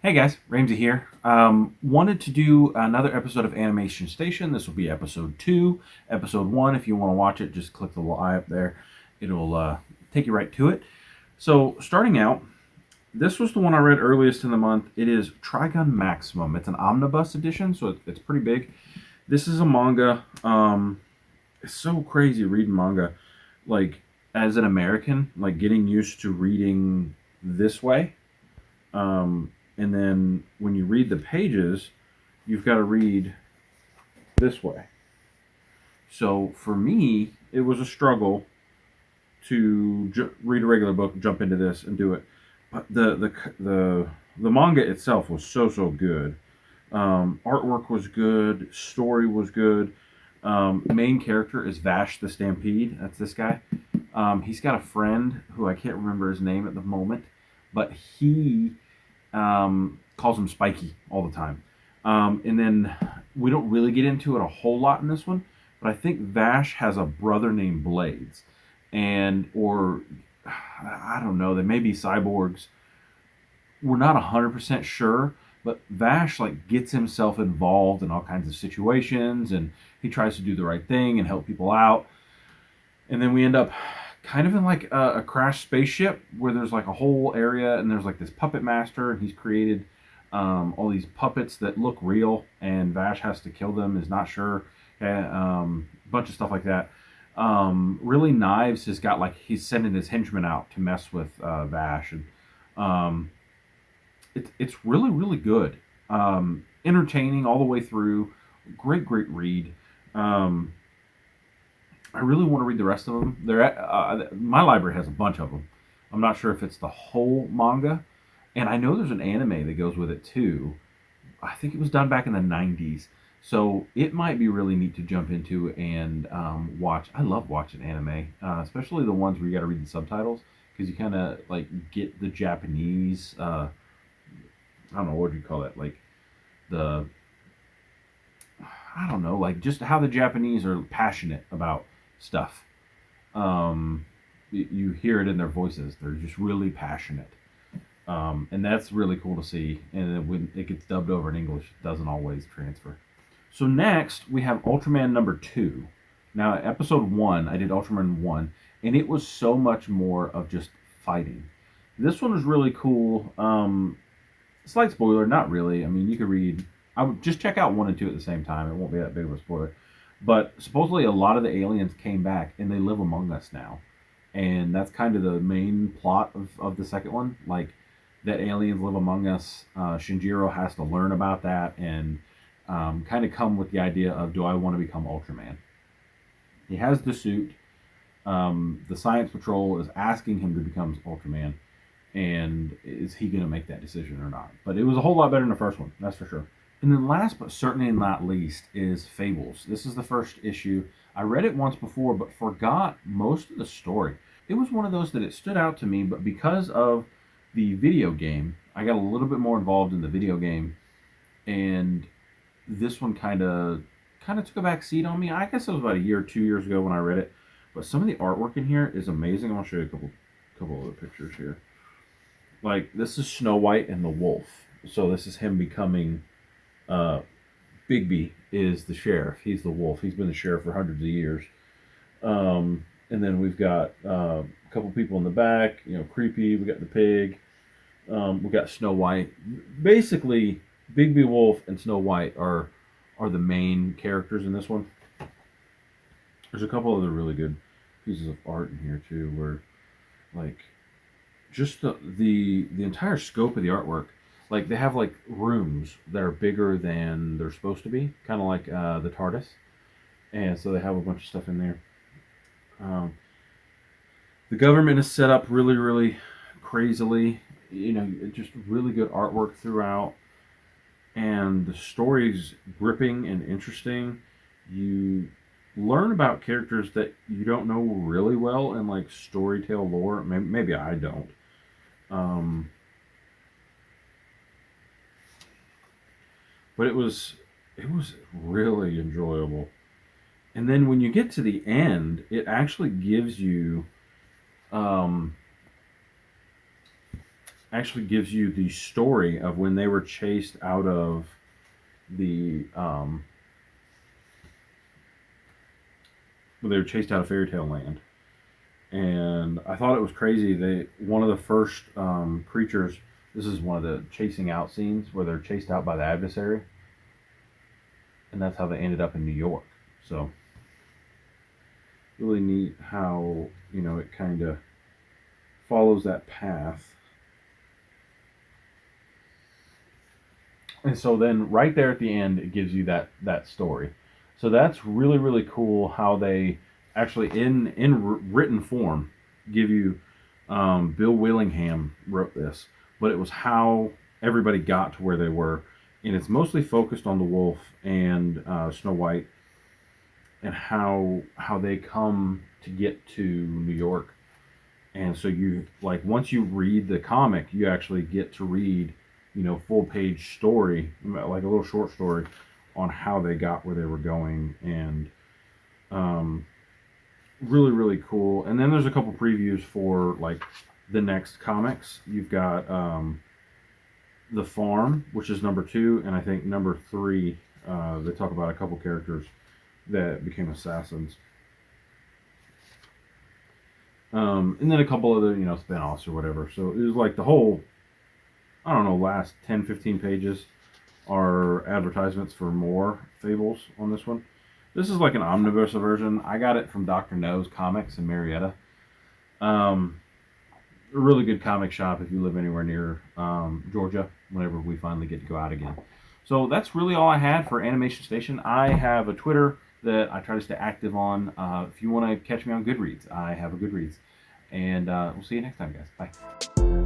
Hey guys, Ramsey here. Wanted to do another episode of Animation Station. This will be episode 2. Episode 1, if you want to watch it, just click the little eye up there. It'll take you right to it. So, starting out, this was the one I read earliest in the month. It is Tricon Maximum. It's an omnibus edition, so it's pretty big. This is a manga. It's so crazy reading manga. Like, as an American, like getting used to reading this way. And then when you read the pages, you've got to read this way. So for me, it was a struggle to read a regular book, jump into this, and do it. But the manga itself was so good. Artwork was good. Story was good. Main character is Vash the Stampede. That's this guy. He's got a friend who I can't remember his name at the moment, but he calls him Spiky all the time. And then we don't really get into it a whole lot in this one, but I think Vash has a brother named Blades, or I don't know, they may be cyborgs. We're not 100% sure, but Vash like gets himself involved in all kinds of situations, and he tries to do the right thing and help people out. And then we end up kind of in like a crashed spaceship where there's like a whole area, and there's like this puppet master, and he's created all these puppets that look real, and Vash has to kill them, is not sure, a bunch of stuff like that. Really, Knives has got like he's sending his henchmen out to mess with Vash, and it's really good, entertaining all the way through. Great read. I really want to read the rest of them. My library has a bunch of them. I'm not sure if it's the whole manga, and I know there's an anime that goes with it too. I think it was done back in the '90s, so it might be really neat to jump into and watch. I love watching anime, especially the ones where you got to read the subtitles because you kind of like get the Japanese. I don't know what do you call it, like the I don't know, like just how the Japanese are passionate about stuff. You hear it in their voices. They're just really passionate. And that's really cool to see. And when it gets dubbed over in English, it doesn't always transfer. So next, we have Ultraman number 2. Now, episode 1, I did Ultraman 1, and it was so much more of just fighting. This one was really cool. Slight spoiler, not really. I mean, you could read. I would just check out 1 and 2 at the same time. It won't be that big of a spoiler. But supposedly a lot of the aliens came back and they live among us now. And that's kind of the main plot of the second one. Like, that aliens live among us. Shinjiro has to learn about that and kind of come with the idea of, do I want to become Ultraman? He has the suit. The Science Patrol is asking him to become Ultraman. And is he going to make that decision or not? But it was a whole lot better than the first one, that's for sure. And then last but certainly not least is Fables. This is the first issue. I read it once before but forgot most of the story. It was one of those that it stood out to me, but because of the video game, I got a little bit more involved in the video game, and this one kind of took a back seat on me. I guess it was about a year or 2 years ago when I read it. But some of the artwork in here is amazing. I'm gonna show you a couple of the pictures here. Like, this is Snow White and the Wolf. So this is him becoming Bigby is the sheriff. He's the wolf. He's been the sheriff for hundreds of years. And then we've got a couple people in the back. You know, Creepy. We got the pig. We got Snow White. Basically, Bigby Wolf and Snow White are the main characters in this one. There's a couple other really good pieces of art in here too, where like just the entire scope of the artwork. Like, they have like rooms that are bigger than they're supposed to be, kind of like the TARDIS, and so they have a bunch of stuff in there. The government is set up really crazily. You know, just really good artwork throughout, and the story's gripping and interesting. You learn about characters that you don't know really well in like storytale lore. Maybe I don't. But it was really enjoyable. And then when you get to the end, it actually gives you actually gives you the story of when they were chased out of the when they were chased out of Fairy Tale Land. And I thought it was crazy. One of the first creatures. This is one of the chasing out scenes where they're chased out by the adversary, and that's how they ended up in New York. So really neat how it kind of follows that path. And so then right there at the end, it gives you that story. So that's really really cool how they actually in written form give you. Bill Willingham wrote this, but it was how everybody got to where they were, and it's mostly focused on the wolf and Snow White and how they come to get to New York. And so you like once you read the comic, you actually get to read full page story, like a little short story on how they got where they were going. And um, really really cool. And then there's a couple previews for like the next comics. You've got The Farm, which is number 2, and I think number 3, they talk about a couple characters that became assassins. And then a couple other spin-offs or whatever. So it was like the whole, I don't know, last 10-15 pages are advertisements for more Fables on this one. This is like an omnibus version. I got it from Dr. No's Comics in Marietta. A really good comic shop if you live anywhere near Georgia, whenever we finally get to go out again. So that's really all I had for Animation Station. I have a Twitter that I try to stay active on. If you want to catch me on Goodreads, I have a Goodreads. And we'll see you next time, guys. Bye.